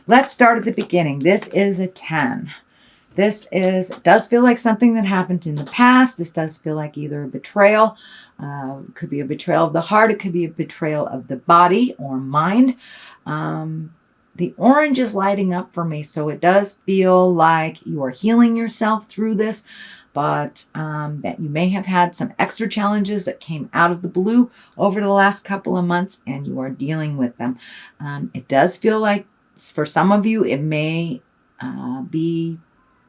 Let's start at the beginning. This is a 10. Does feel like something that happened in the past. This does feel like either a betrayal. Could be a betrayal of the heart. It could be a betrayal of the body or mind. The orange is lighting up for me. So it does feel like you are healing yourself through this, but that you may have had some extra challenges that came out of the blue over the last couple of months, and you are dealing with them. It does feel like for some of you, it may be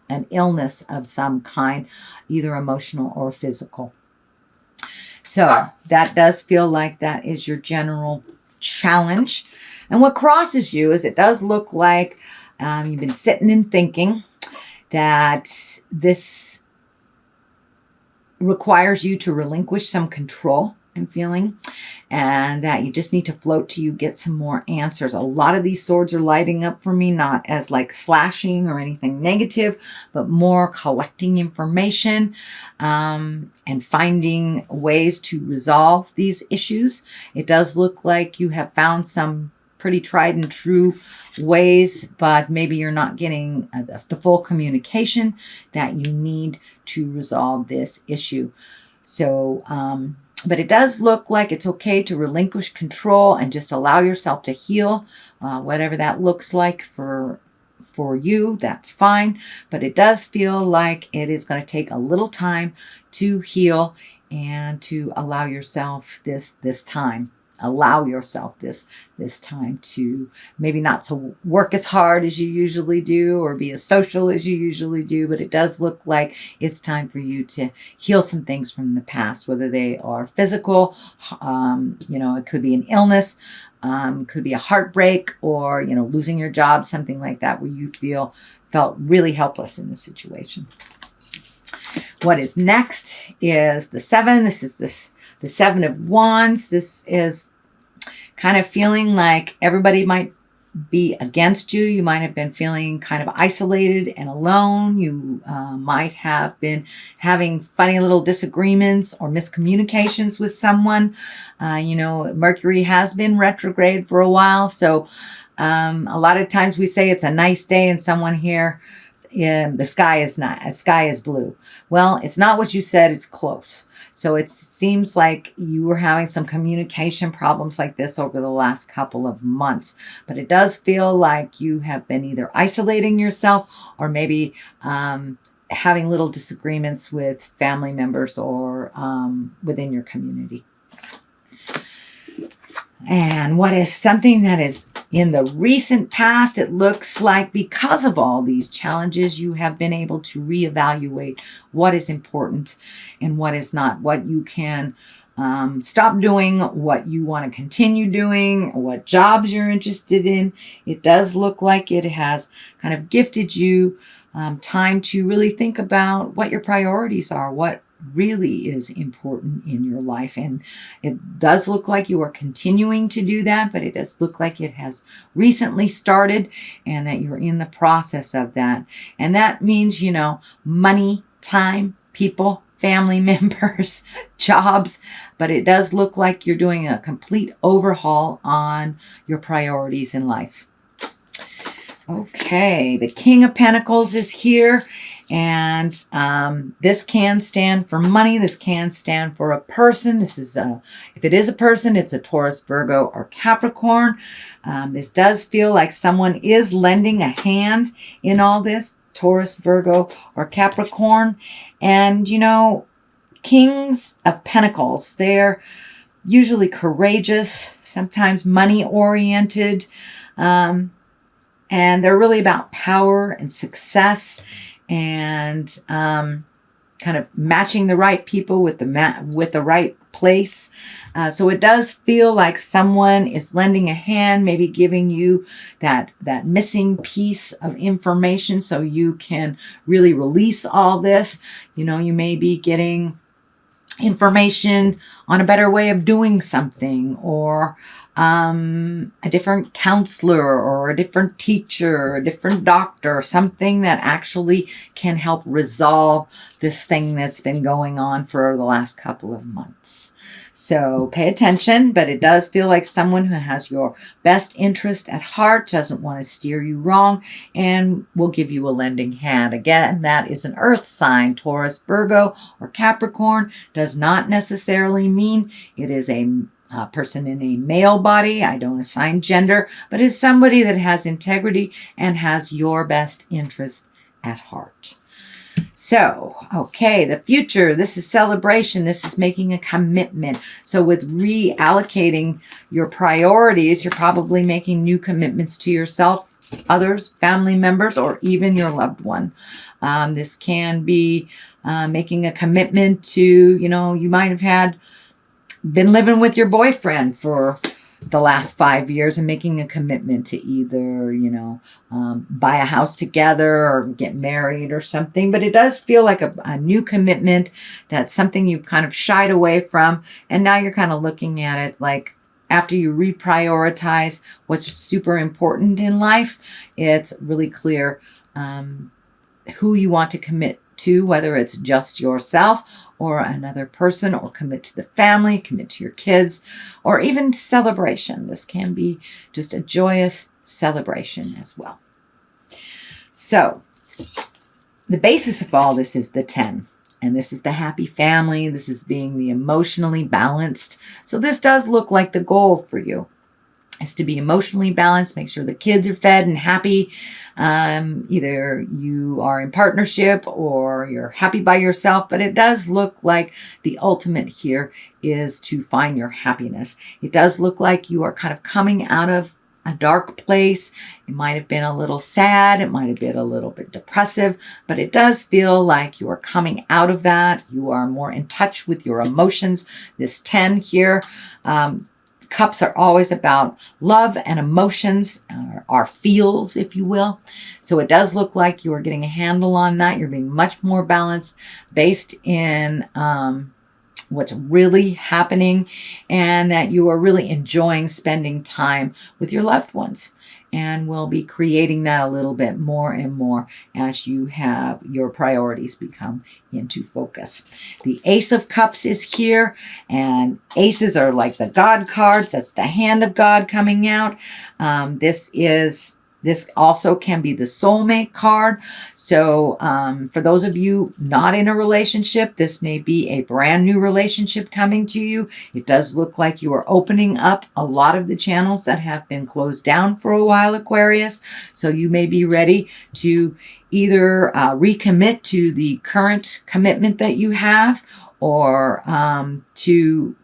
an illness of some kind, either emotional or physical. So that does feel like that is your general challenge. And what crosses you is it does look like you've been sitting and thinking that this requires you to relinquish some control and feeling, and that you just need to float till you get some more answers. A lot of these swords are lighting up for me, not as like slashing or anything negative, but more collecting information and finding ways to resolve these issues. It does look like you have found some pretty tried and true ways, but maybe you're not getting the full communication that you need to resolve this issue. So, but it does look like it's okay to relinquish control and just allow yourself to heal, whatever that looks like for you. That's fine. But it does feel like it is going to take a little time to heal and to allow yourself this time. Allow yourself this time to maybe not to work as hard as you usually do or be as social as you usually do, but it does look like it's time for you to heal some things from the past, whether they are physical, it could be an illness, could be a heartbreak, or, losing your job, something like that, where you felt really helpless in the situation. What is next is the 7. This is the 7 of Wands. This is kind of feeling like everybody might be against you. You might have been feeling kind of isolated and alone. You might have been having funny little disagreements or miscommunications with someone. Mercury has been retrograde for a while. So a lot of times we say it's a nice day and someone here, the sky is blue. Well, it's not what you said. It's close. So it seems like you were having some communication problems like this over the last couple of months. But it does feel like you have been either isolating yourself or maybe having little disagreements with family members or within your community. And what is something that is in the recent past, it looks like because of all these challenges, you have been able to reevaluate what is important and what is not, what you can stop doing, what you want to continue doing, what jobs you're interested in. It does look like it has kind of gifted you time to really think about what your priorities are, what really is important in your life. And it does look like you are continuing to do that, but it does look like it has recently started and that you're in the process of that. And that means, money, time, people, family members, jobs, but it does look like you're doing a complete overhaul on your priorities in life. Okay, the King of Pentacles is here. And this can stand for money. This can stand for a person. This is if it is a person, it's a Taurus, Virgo, or Capricorn. This does feel like someone is lending a hand in all this, Taurus, Virgo, or Capricorn. And, Kings of Pentacles, they're usually courageous, sometimes money-oriented, and they're really about power and success and kind of matching the right people with the right place. So it does feel like someone is lending a hand, maybe giving you that missing piece of information so you can really release all this. You may be getting information on a better way of doing something, or a different counselor or a different teacher, or a different doctor, something that actually can help resolve this thing that's been going on for the last couple of months. So pay attention, but it does feel like someone who has your best interest at heart, doesn't want to steer you wrong, and will give you a lending hand. Again, that is an earth sign. Taurus, Virgo, or Capricorn does not necessarily mean it is a person in a male body. I don't assign gender, but is somebody that has integrity and has your best interest at heart. So, okay, the future, this is celebration. This is making a commitment. So with reallocating your priorities, you're probably making new commitments to yourself, others, family members, or even your loved one. This can be making a commitment to, you might have been living with your boyfriend for the last 5 years and making a commitment to either, buy a house together or get married or something. But it does feel like a new commitment. That's something you've kind of shied away from. And now you're kind of looking at it like, after you reprioritize what's super important in life, it's really clear who you want to commit to, whether it's just yourself or another person, or commit to the family, commit to your kids, or even celebration. This can be just a joyous celebration as well. So the basis of all this is the 10. And this is the happy family. This is being the emotionally balanced. So this does look like the goal for you, is to be emotionally balanced, make sure the kids are fed and happy. Either you are in partnership or you're happy by yourself, but it does look like the ultimate here is to find your happiness. It does look like you are kind of coming out of a dark place. It might have been a little sad. It might have been a little bit depressive, but it does feel like you are coming out of that. You are more in touch with your emotions. This 10 here, Cups are always about love and emotions, our feels, if you will. So it does look like you are getting a handle on that. You're being much more balanced based in what's really happening, and that you are really enjoying spending time with your loved ones. And we'll be creating that a little bit more and more as you have your priorities become into focus. The Ace of Cups is here, and aces are like the God cards. That's the hand of God coming out. This also can be the soulmate card. So for those of you not in a relationship, this may be a brand new relationship coming to you. It does look like you are opening up a lot of the channels that have been closed down for a while, Aquarius. So you may be ready to either recommit to the current commitment that you have, or to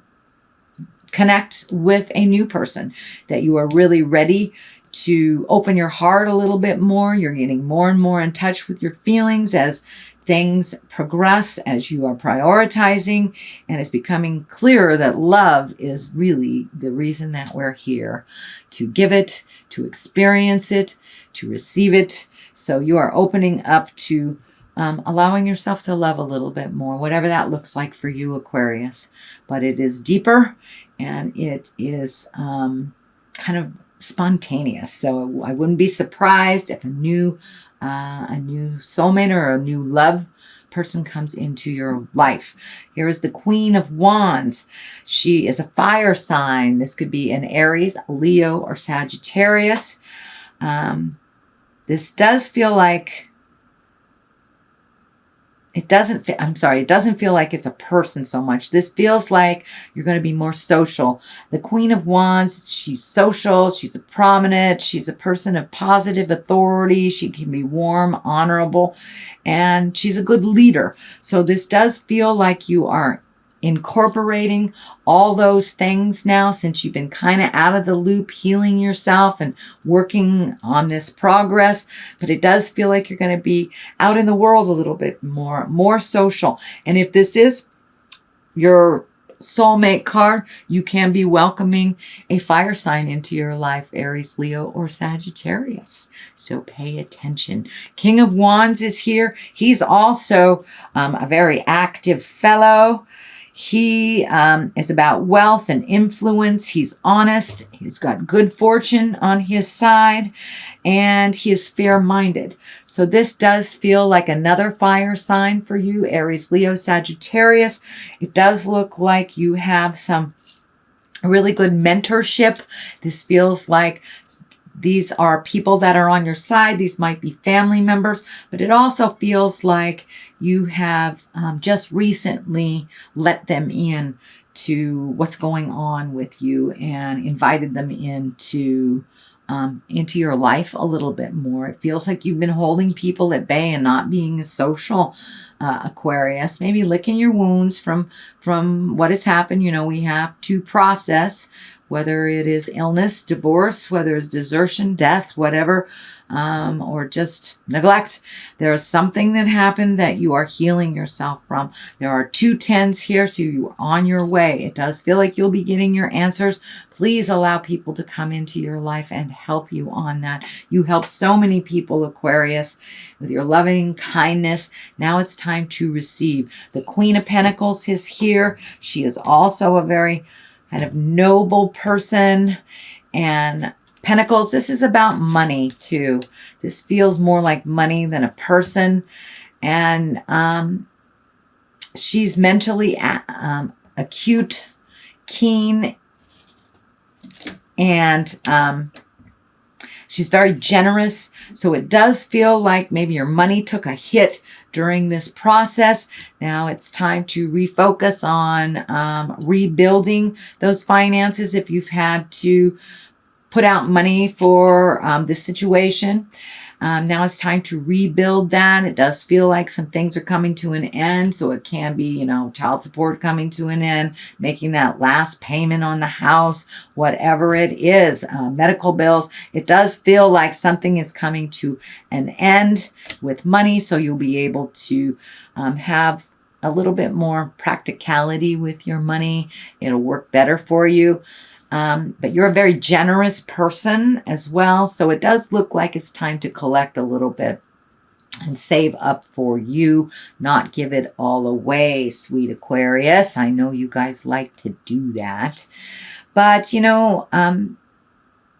connect with a new person, that you are really ready to open your heart a little bit more. You're getting more and more in touch with your feelings as things progress, as you are prioritizing, and it's becoming clearer that love is really the reason that we're here, to give it, to experience it, to receive it. So you are opening up to allowing yourself to love a little bit more, whatever that looks like for you, Aquarius. But it is deeper, and it is kind of spontaneous. So I wouldn't be surprised if a new soulmate or a new love person comes into your life. Here is the Queen of Wands. She is a fire sign. This could be an Aries, Leo, or Sagittarius. This does feel like it doesn't feel like it's a person so much. This feels like you're going to be more social. The Queen of Wands, she's social, she's a prominent, she's a person of positive authority. She can be warm, honorable, and she's a good leader. So this does feel like you are incorporating all those things now, since you've been kind of out of the loop, healing yourself and working on this progress. But it does feel like you're going to be out in the world a little bit more social. And if this is your soulmate card, you can be welcoming a fire sign into your life, Aries, Leo, or Sagittarius. So pay attention. King of Wands is here. He's also a very active fellow. He is about wealth and influence. He's honest. He's got good fortune on his side, and he is fair-minded. So this does feel like another fire sign for you, Aries, Leo, Sagittarius. It does look like you have some really good mentorship. This feels like these are people that are on your side. These might be family members, but it also feels like you have just recently let them in to what's going on with you and invited them into your life a little bit more. It feels like you've been holding people at bay and not being a social Aquarius, maybe licking your wounds from what has happened. You know, we have to process whether it is illness, divorce, whether it's desertion, death, whatever, or just neglect. There is something that happened that you are healing yourself from. There are 2 10s here, so you're on your way. It does feel like you'll be getting your answers. Please allow people to come into your life and help you on that. You help so many people, Aquarius, with your loving kindness. Now it's time to receive. The Queen of Pentacles is here. She is also a very kind of noble person. And Pentacles, this is about money too. This feels more like money than a person. And she's mentally acute, keen, and she's very generous. So it does feel like maybe your money took a hit during this process. Now it's time to refocus on rebuilding those finances if you've had to put out money for this situation. Now it's time to rebuild that. It does feel like some things are coming to an end. So it can be, you know, child support coming to an end, making that last payment on the house, whatever it is, medical bills. It does feel like something is coming to an end with money. So you'll be able to have a little bit more practicality with your money. It'll work better for you. But you're a very generous person as well. So it does look like it's time to collect a little bit and save up for you, not give it all away, sweet Aquarius. I know you guys like to do that. But, you know,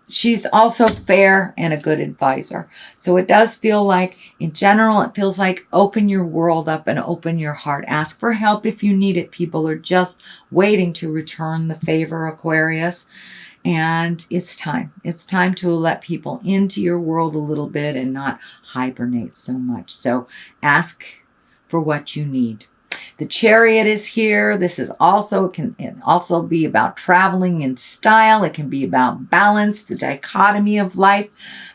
she's also fair and a good advisor. So it does feel like, in general, it feels like open your world up and open your heart. Ask for help if you need it. People are just waiting to return the favor, Aquarius. And it's time. It's time to let people into your world a little bit and not hibernate so much. So ask for what you need. The Chariot is here. This is also, can also be about traveling in style. It can be about balance, the dichotomy of life,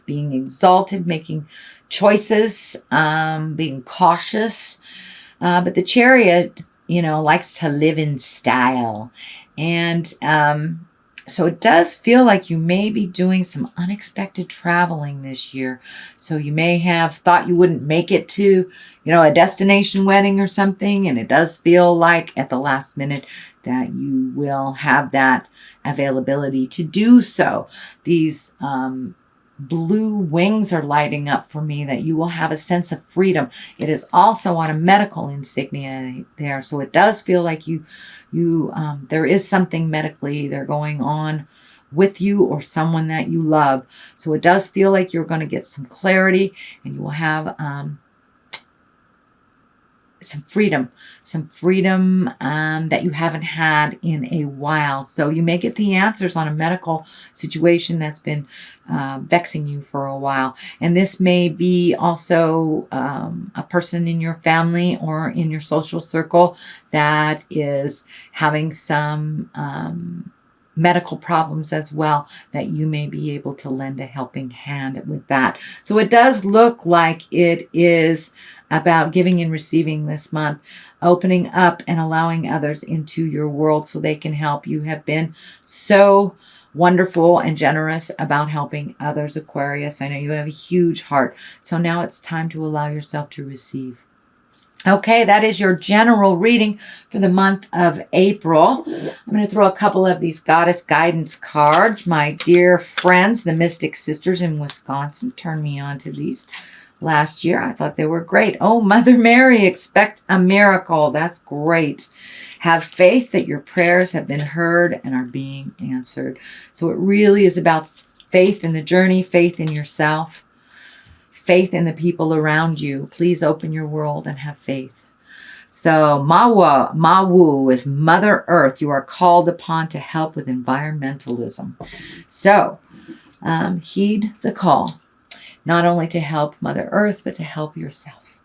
being exalted, making choices, being cautious. But the Chariot, you know, likes to live in style. And so it does feel like you may be doing some unexpected traveling this year. So you may have thought you wouldn't make it to, you know, a destination wedding or something. And it does feel like at the last minute that you will have that availability to do so. These blue wings are lighting up for me, that you will have a sense of freedom. It is also on a medical insignia there. So it does feel like there is something medically either going on with you or someone that you love. So it does feel like you're going to get some clarity, and you will have some freedom that you haven't had in a while. So you may get the answers on a medical situation that's been vexing you for a while. And this may be also a person in your family or in your social circle that is having some medical problems as well, that you may be able to lend a helping hand with that. So it does look like it is about giving and receiving this month, opening up and allowing others into your world so they can help. You have been so wonderful and generous about helping others, Aquarius. I know you have a huge heart. So now it's time to allow yourself to receive. Okay, that is your general reading for the month of April. I'm going to throw a couple of these Goddess Guidance cards. My dear friends, the Mystic Sisters in Wisconsin, turn me on to these. last year. I thought they were great. Oh, Mother Mary, expect a miracle. That's great. Have faith that your prayers have been heard and are being answered. So it really is about faith in the journey, faith in yourself, faith in the people around you. Please open your world and have faith. So Mawu is Mother Earth. You are called upon to help with environmentalism. So heed the call, not only to help Mother Earth, but to help yourself.